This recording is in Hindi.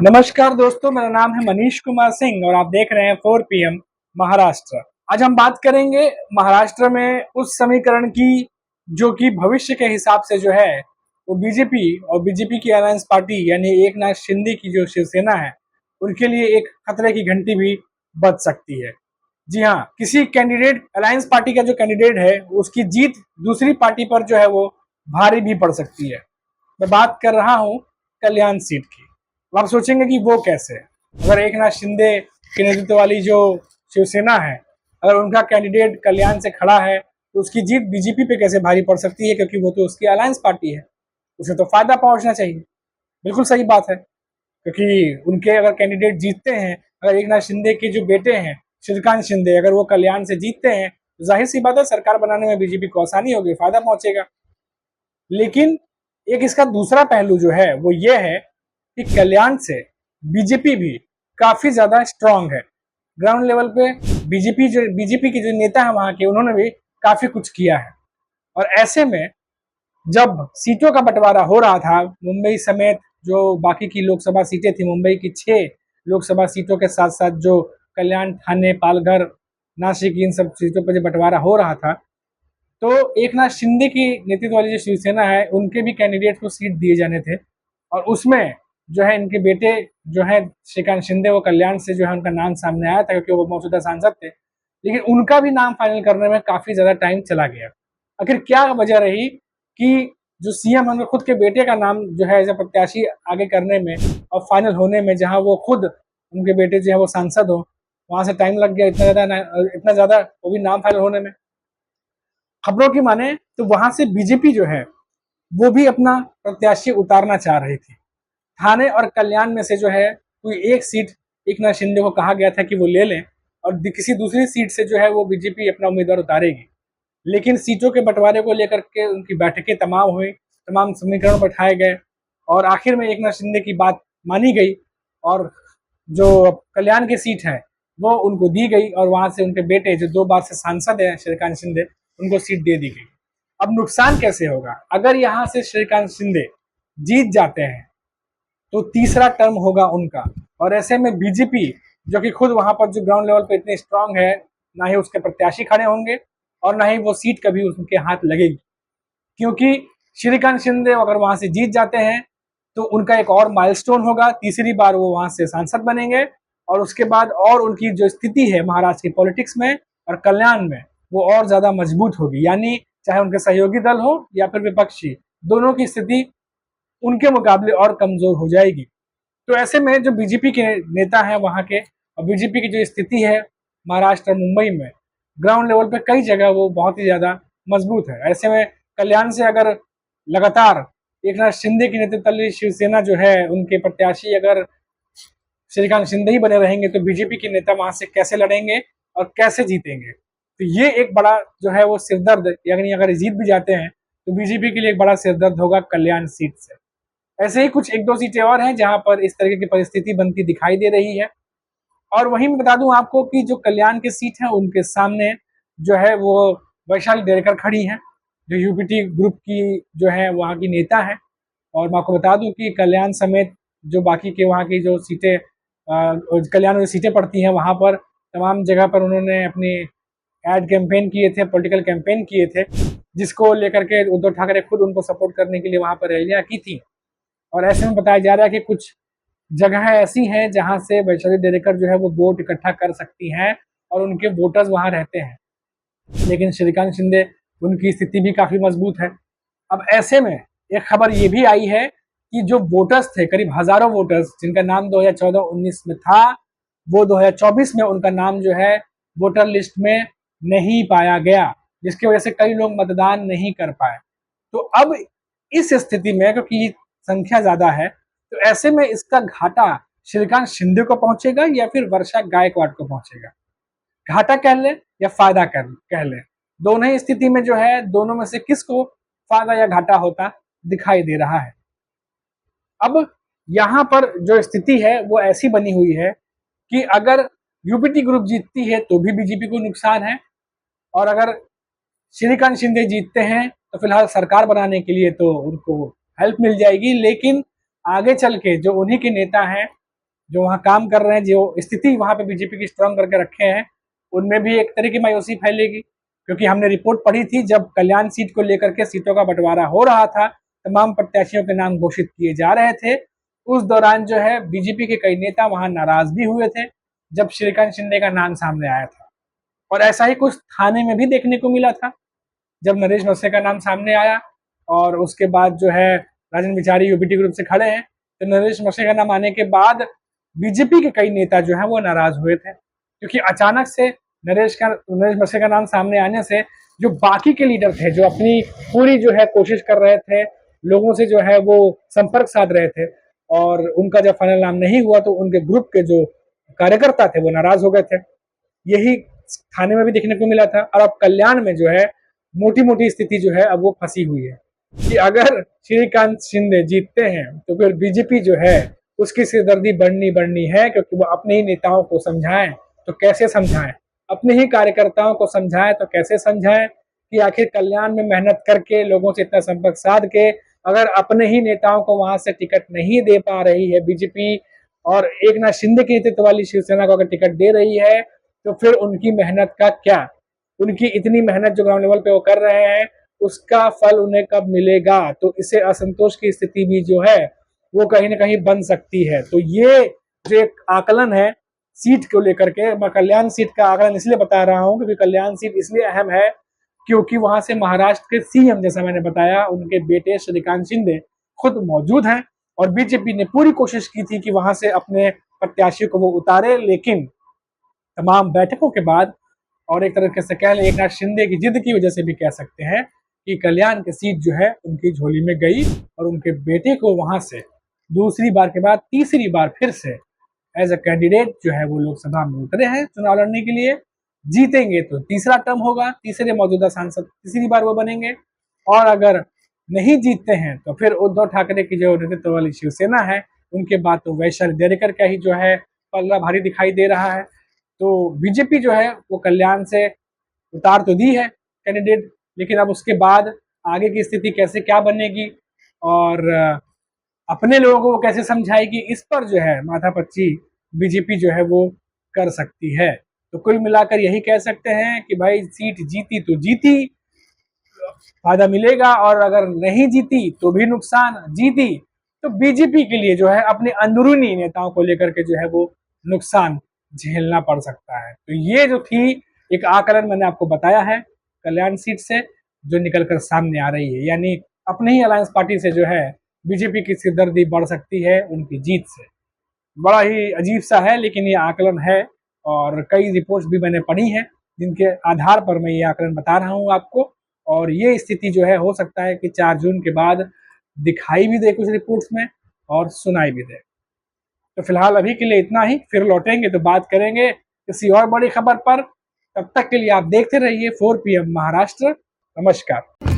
नमस्कार दोस्तों, मेरा नाम है मनीष कुमार सिंह और आप देख रहे हैं 4 पीएम महाराष्ट्र। आज हम बात करेंगे महाराष्ट्र में उस समीकरण की जो कि भविष्य के हिसाब से जो है वो बीजेपी और बीजेपी की अलायंस पार्टी यानी एकनाथ शिंदे की जो शिवसेना है उनके लिए एक खतरे की घंटी भी बज सकती है। जी हाँ, किसी कैंडिडेट अलायंस पार्टी का जो कैंडिडेट है उसकी जीत दूसरी पार्टी पर जो है वो भारी भी पड़ सकती है। मैं बात कर रहा हूँ कल्याण सीट की। अब आप सोचेंगे कि वो कैसे है। अगर एकनाथ शिंदे के नेतृत्व वाली जो शिवसेना है, अगर उनका कैंडिडेट कल्याण से खड़ा है तो उसकी जीत बीजेपी पे कैसे भारी पड़ सकती है, क्योंकि वो तो उसकी अलायंस पार्टी है, उसे तो फायदा पहुंचना चाहिए। बिल्कुल सही बात है, क्योंकि उनके अगर कैंडिडेट जीतते हैं, अगर एकनाथ शिंदे के जो बेटे हैं श्रीकांत शिंदे, अगर वो कल्याण से जीतते हैं तो जाहिर सी बात है सरकार बनाने में बीजेपी को आसानी होगी, फायदा पहुंचेगा। लेकिन एक इसका दूसरा पहलू जो है वो ये है कि कल्याण से बीजेपी भी काफी ज्यादा स्ट्रांग है। ग्राउंड लेवल पे बीजेपी के जो नेता है वहां के, उन्होंने भी काफी कुछ किया है। और ऐसे में जब सीटों का बंटवारा हो रहा था, मुंबई समेत जो बाकी की लोकसभा सीटें थी, मुंबई की 6 लोकसभा सीटों के साथ साथ जो कल्याण, ठाणे, पालघर, नासिक, इन सब सीटों पर जो बंटवारा हो रहा था, तो एकनाथ शिंदे की नेतृत्व वाली जो शिवसेना है उनके भी कैंडिडेट को सीट दिए जाने थे। और उसमें जो है इनके बेटे जो है श्रीकांत शिंदे, वो कल्याण से जो है उनका नाम सामने आया था क्योंकि वो मौजूदा सांसद थे, लेकिन उनका भी नाम फाइनल करने में काफी ज्यादा टाइम चला गया। आखिर क्या वजह रही कि जो सीएम है उनके खुद के बेटे का नाम जो है एज ए प्रत्याशी आगे करने में और फाइनल होने में, जहां वो खुद उनके बेटे जो है वो सांसद हो, वहां से टाइम लग गया इतना ज्यादा वो भी नाम फाइनल होने में। खबरों की माने तो वहां से बीजेपी जो है वो भी अपना प्रत्याशी उतारना चाह रही थी। ठाणे और कल्याण में से जो है कोई एक सीट एकनाथ शिंदे को कहा गया था कि वो ले लें और किसी दूसरी सीट से जो है वो बीजेपी अपना उम्मीदवार उतारेगी। लेकिन सीटों के बंटवारे को लेकर के उनकी बैठकें तमाम हुई, तमाम समीकरण बैठाए गए और आखिर में एकनाथ शिंदे की बात मानी गई और जो कल्याण की सीट है वो उनको दी गई और वहां से उनके बेटे जो 2 बार से सांसद है श्रीकांत शिंदे, उनको सीट दे दी गई। अब नुकसान कैसे होगा? अगर यहाँ से श्रीकांत शिंदे जीत जाते हैं तो तीसरा टर्म होगा उनका, और ऐसे में बीजेपी जो कि खुद वहां पर जो ग्राउंड लेवल पे इतनी स्ट्रांग है, ना ही उसके प्रत्याशी खड़े होंगे और ना ही वो सीट कभी उनके हाथ लगेगी। क्योंकि श्रीकांत शिंदे अगर वहां से जीत जाते हैं तो उनका एक और माइलस्टोन होगा, तीसरी बार वो वहां से सांसद बनेंगे और उसके बाद और उनकी जो स्थिति है महाराष्ट्र की पॉलिटिक्स में और कल्याण में वो और ज्यादा मजबूत होगी। यानी चाहे उनके सहयोगी दल हो या फिर विपक्षी, दोनों की स्थिति उनके मुकाबले और कमजोर हो जाएगी। तो ऐसे में जो बीजेपी के नेता हैं वहां के और बीजेपी की जो स्थिति है महाराष्ट्र मुंबई में, ग्राउंड लेवल पे कई जगह वो बहुत ही ज्यादा मजबूत है। ऐसे में कल्याण से अगर लगातार एकनाथ शिंदे की नेतृत्व वाली शिवसेना जो है उनके प्रत्याशी अगर श्रीकांत शिंदे ही बने रहेंगे तो बीजेपी के नेता वहां से कैसे लड़ेंगे और कैसे जीतेंगे? तो ये एक बड़ा जो है वो सिरदर्द, यानी अगर जीत भी जाते हैं तो बीजेपी के लिए एक बड़ा सिरदर्द होगा कल्याण सीट से। ऐसे ही कुछ 1-2 सीटें और हैं जहां पर इस तरह की परिस्थिति बनती दिखाई दे रही है। और वहीं मैं बता दूं आपको कि जो कल्याण की सीट है उनके सामने जो है वो वैशाली डेरकर खड़ी हैं, जो यूपीटी ग्रुप की जो है वहाँ की नेता है। और मैं आपको बता दूं कि कल्याण समेत जो बाकी के वहाँ की जो सीटें कल्याण में सीटें पड़ती हैं वहाँ पर तमाम जगह पर उन्होंने अपनी एड कैंपेन किए थे, पॉलिटिकल कैंपेन किए थे, जिसको लेकर के उद्धव ठाकरे खुद उनको सपोर्ट करने के लिए वहाँ पर रैलियाँ की थी। और ऐसे में बताया जा रहा है कि कुछ जगह ऐसी हैं जहां से वैशाली डेरेकर जो है वो वोट इकट्ठा कर सकती हैं और उनके वोटर्स वहां रहते हैं। लेकिन श्रीकांत शिंदे, उनकी स्थिति भी काफी मजबूत है। अब ऐसे में एक खबर ये भी आई है कि जो वोटर्स थे, करीब हजारों वोटर्स जिनका नाम 2014-19 में था, वो 2024 में उनका नाम जो है वोटर लिस्ट में नहीं पाया गया, जिसकी वजह से कई लोग मतदान नहीं कर पाए। तो अब इस स्थिति में क्योंकि संख्या ज्यादा है, तो ऐसे में इसका घाटा श्रीकांत शिंदे को पहुंचेगा या फिर वर्षा गायकवाड़ को पहुंचेगा? घाटा कह ले या फायदा कह ले, दोनों ही स्थिति में जो है दोनों में से किसको फायदा या घाटा होता दिखाई दे रहा है। अब यहाँ पर जो स्थिति है वो ऐसी बनी हुई है कि अगर यूपीटी ग्रुप जीतती है तो भी बीजेपी को नुकसान है, और अगर श्रीकांत शिंदे जीतते हैं तो फिलहाल सरकार बनाने के लिए तो उनको हेल्प मिल जाएगी, लेकिन आगे चल के जो उन्हीं के नेता हैं जो वहाँ काम कर रहे हैं, जो स्थिति वहाँ पे बीजेपी की स्ट्रांग करके रखे हैं, उनमें भी एक तरह की मायूसी फैलेगी। क्योंकि हमने रिपोर्ट पढ़ी थी, जब कल्याण सीट को लेकर के सीटों का बंटवारा हो रहा था, तमाम प्रत्याशियों के नाम घोषित किए जा रहे थे, उस दौरान जो है बीजेपी के कई नेता वहां नाराज भी हुए थे जब श्रीकांत शिंदे का नाम सामने आया था। और ऐसा ही कुछ थाने में भी देखने को मिला था, जब नरेश मस्से का नाम सामने आया और उसके बाद जो है राजन बिचारी यूबीटी ग्रुप से खड़े हैं, तो नरेश मस्से का नाम आने के बाद बीजेपी के कई नेता जो है वो नाराज हुए थे, क्योंकि अचानक से नरेश मस्से का नाम सामने आने से जो बाकी के लीडर थे, जो अपनी पूरी जो है कोशिश कर रहे थे, लोगों से जो है वो संपर्क साध रहे थे, और उनका जब फाइनल नाम नहीं हुआ तो उनके ग्रुप के जो कार्यकर्ता थे वो नाराज हो गए थे। यही थाने में भी देखने को मिला था। और अब कल्याण में जो है मोटी मोटी स्थिति जो है अब वो फंसी हुई है कि अगर श्रीकांत शिंदे जीतते हैं तो फिर बीजेपी जो है उसकी सिरदर्दी बढ़नी है, क्योंकि वो अपने ही नेताओं को समझाएं तो कैसे समझाएं, अपने ही कार्यकर्ताओं को समझाएं तो कैसे समझाएं कि आखिर कल्याण में मेहनत करके लोगों से इतना संपर्क साध के अगर अपने ही नेताओं को वहां से टिकट नहीं दे पा रही है बीजेपी, और एकनाथ शिंदे के नेतृत्व वाली शिवसेना को अगर टिकट दे रही है, तो फिर उनकी मेहनत का क्या, उनकी इतनी मेहनत जो ग्राउंड लेवल पे वो कर रहे हैं उसका फल उन्हें कब मिलेगा। तो इससे असंतोष की स्थिति भी जो है वो कहीं ना कहीं बन सकती है। तो ये जो एक आकलन है सीट को लेकर के, मैं कल्याण सीट का आकलन इसलिए बता रहा हूँ क्योंकि कल्याण सीट इसलिए अहम है क्योंकि वहां से महाराष्ट्र के सीएम, जैसा मैंने बताया, उनके बेटे श्रीकांत शिंदे खुद मौजूद हैं, और बीजेपी ने पूरी कोशिश की थी कि वहां से अपने प्रत्याशी को वो उतारे, लेकिन तमाम बैठकों के बाद और एक तरीके से कह लें एकनाथ शिंदे की जिद की वजह से भी कह सकते हैं कि कल्याण की सीट जो है उनकी झोली में गई, और उनके बेटे को वहां से दूसरी बार के बाद तीसरी बार फिर से एज अ कैंडिडेट जो है वो लोकसभा में उतरे हैं चुनाव लड़ने के लिए। जीतेंगे तो तीसरा टर्म होगा, तीसरे मौजूदा सांसद तीसरी बार वो बनेंगे, और अगर नहीं जीतते हैं तो फिर उद्धव ठाकरे की जो नेतृत्व वाली शिवसेना है उनके बाद तो वैशाली देरेकर का ही जो है पल्ला भारी दिखाई दे रहा है। तो बीजेपी जो है वो कल्याण से उतार तो दी है कैंडिडेट, लेकिन अब उसके बाद आगे की स्थिति कैसे क्या बनेगी और अपने लोगों को वो कैसे समझाएगी, इस पर जो है माथापच्ची बीजेपी जो है वो कर सकती है। तो कुल मिलाकर यही कह सकते हैं कि भाई सीट जीती तो जीती, फायदा मिलेगा, और अगर नहीं जीती तो भी नुकसान, जीती तो बीजेपी के लिए जो है अपने अंदरूनी नेताओं को लेकर के जो है वो नुकसान झेलना पड़ सकता है। तो ये जो थी एक आकलन मैंने आपको बताया है कल्याण सीट से जो निकलकर सामने आ रही है, यानी अपने ही अलायंस पार्टी से जो है बीजेपी की सिरदर्दी बढ़ सकती है उनकी जीत से। बड़ा ही अजीब सा है, लेकिन ये आकलन है, और कई रिपोर्ट्स भी मैंने पढ़ी हैं जिनके आधार पर मैं ये आकलन बता रहा हूँ आपको। और ये स्थिति जो है हो सकता है कि 4 जून के बाद दिखाई भी दे कुछ रिपोर्ट्स में और सुनाई भी दे। तो फिलहाल अभी के लिए इतना ही, फिर लौटेंगे तो बात करेंगे किसी और बड़ी खबर पर। तब तक के लिए आप देखते रहिए 4 PM महाराष्ट्र। नमस्कार।